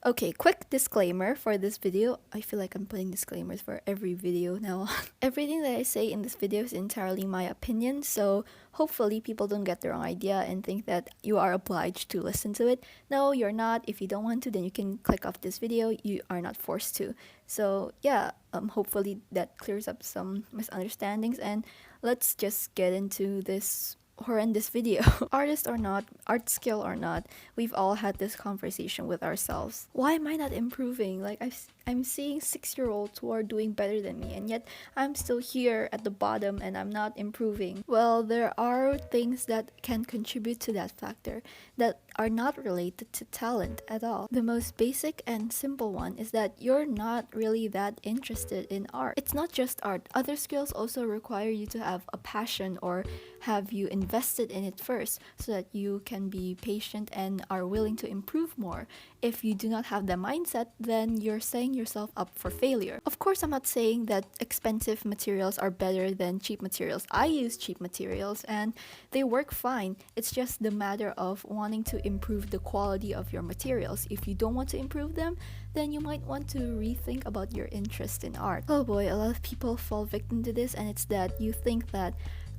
Okay, quick disclaimer for this video. I feel like I'm putting disclaimers for every video now. Everything that I say in this video is entirely my opinion, so hopefully people don't get the wrong idea and think that you are obliged to listen to it. No, you're not. If you don't want to, then you can click off this video. You are not forced to. So yeah, hopefully that clears up some misunderstandings, and let's just get into this horrendous video. Artist or not, art skill or not, we've all had this conversation with ourselves. Why am I not improving? Like I'm seeing 6-year-olds who are doing better than me, and yet I'm still here at the bottom and I'm not improving. Well, there are things that can contribute to that factor that are not related to talent at all. The most basic and simple one is that you're not really that interested in art. It's not just art. Other skills also require you to have a passion or have you invested in it first so that you can be patient and are willing to improve more. If you do not have the mindset, then you're setting yourself up for failure. Of course, I'm not saying that expensive materials are better than cheap materials. I use cheap materials and they work fine. It's just the matter of wanting to improve the quality of your materials. If you don't want to improve them, then you might want to rethink about your interest in art. Oh boy, a lot of people fall victim to this, and it's that you think that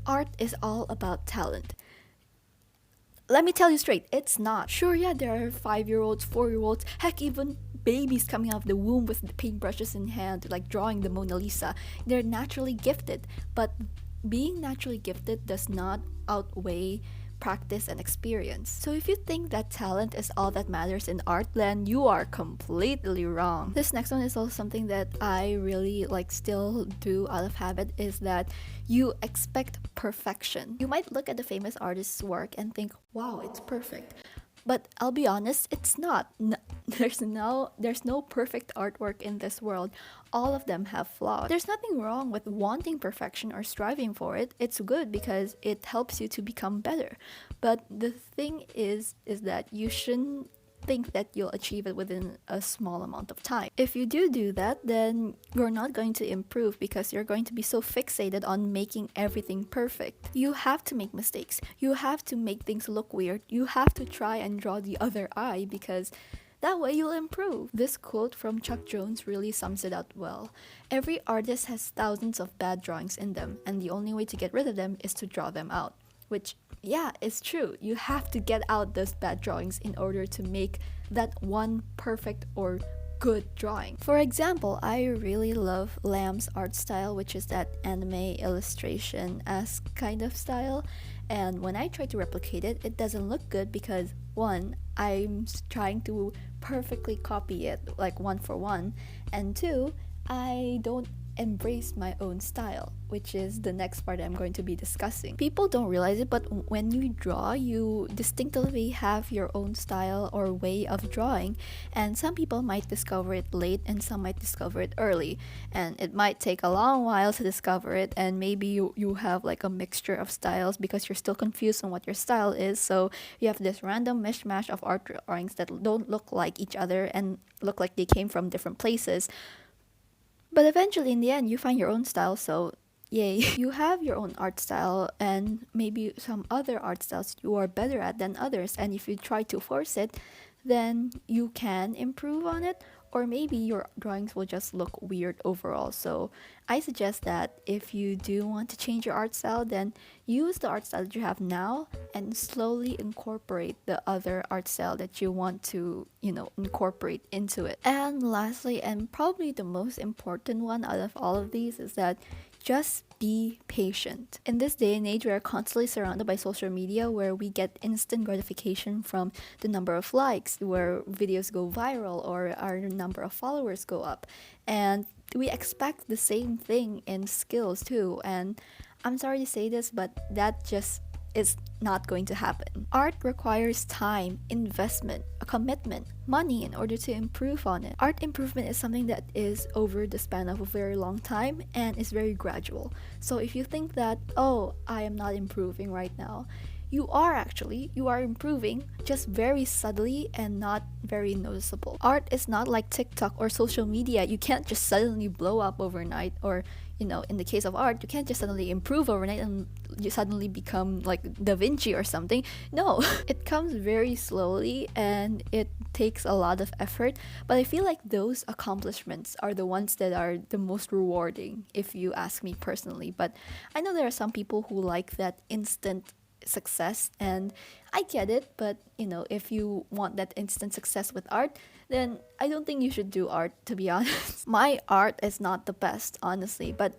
art is all about talent. Let me tell you straight, it's not. Sure, yeah, there are 5-year-olds, 4-year-olds, heck, even babies coming out of the womb with the paintbrushes in hand, like drawing the Mona Lisa. They're naturally gifted, but being naturally gifted does not outweigh practice and experience. So if you think that talent is all that matters in art, then you are completely wrong. This next one is also something that I really still do out of habit, is that you expect perfection. You might look at the famous artist's work and think, wow, it's perfect. But I'll be honest, it's not. There's no perfect artwork in this world. All of them have flaws. There's nothing wrong with wanting perfection or striving for it. It's good because it helps you to become better. But the thing is that you shouldn't think that you'll achieve it within a small amount of time. If you do that, then you're not going to improve because you're going to be so fixated on making everything perfect. You have to make mistakes. You have to make things look weird. You have to try and draw the other eye because that way you'll improve. This quote from Chuck Jones really sums it up well. Every artist has thousands of bad drawings in them, and the only way to get rid of them is to draw them out. Which, yeah, is true. You have to get out those bad drawings in order to make that one perfect or good drawing. For example, I really love Lamb's art style, which is that anime illustration-esque kind of style. And when I try to replicate it, it doesn't look good because, one, I'm trying to perfectly copy it, like one for one, and two, I don't embrace my own style, which is the next part I'm going to be discussing. People don't realize it, but when you draw, you distinctively have your own style or way of drawing, and some people might discover it late and some might discover it early, and it might take a long while to discover it, and maybe you have like a mixture of styles because you're still confused on what your style is, so you have this random mishmash of art drawings that don't look like each other and look like they came from different places. But eventually, in the end, you find your own style, so yay. You have your own art style and maybe some other art styles you are better at than others, and if you try to force it, then you can improve on it, or maybe your drawings will just look weird overall. So I suggest that if you do want to change your art style, then use the art style that you have now and slowly incorporate the other art style that you want to, incorporate into it. And lastly, and probably the most important one out of all of these, is that just be patient. In this day and age, we are constantly surrounded by social media where we get instant gratification from the number of likes, where videos go viral or our number of followers go up. And we expect the same thing in skills too. And I'm sorry to say this, but that just is not going to happen. Art requires time, investment, a commitment, money in order to improve on it. Art improvement is something that is over the span of a very long time and is very gradual. So if you think that, oh, I am not improving right now, you are improving, just very subtly and not very noticeable. Art is not like TikTok or social media. You can't just suddenly blow up overnight, or you know, in the case of art, you can't just suddenly improve overnight and you suddenly become like Da Vinci or something. No, it comes very slowly and it takes a lot of effort. But I feel like those accomplishments are the ones that are the most rewarding, if you ask me personally. But I know there are some people who like that instant success, and I get it. But you know, if you want that instant success with art, then I don't think you should do art, to be honest. My art is not the best, honestly, but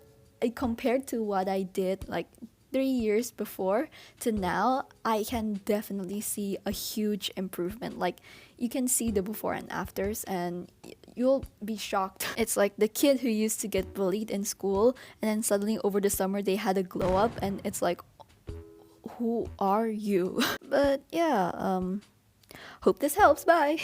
compared to what I did like 3 years before to now, I can definitely see a huge improvement. Like, you can see the before and afters, and you'll be shocked. It's like the kid who used to get bullied in school, and then suddenly over the summer they had a glow up, and it's like, who are you? But yeah, hope this helps. Bye.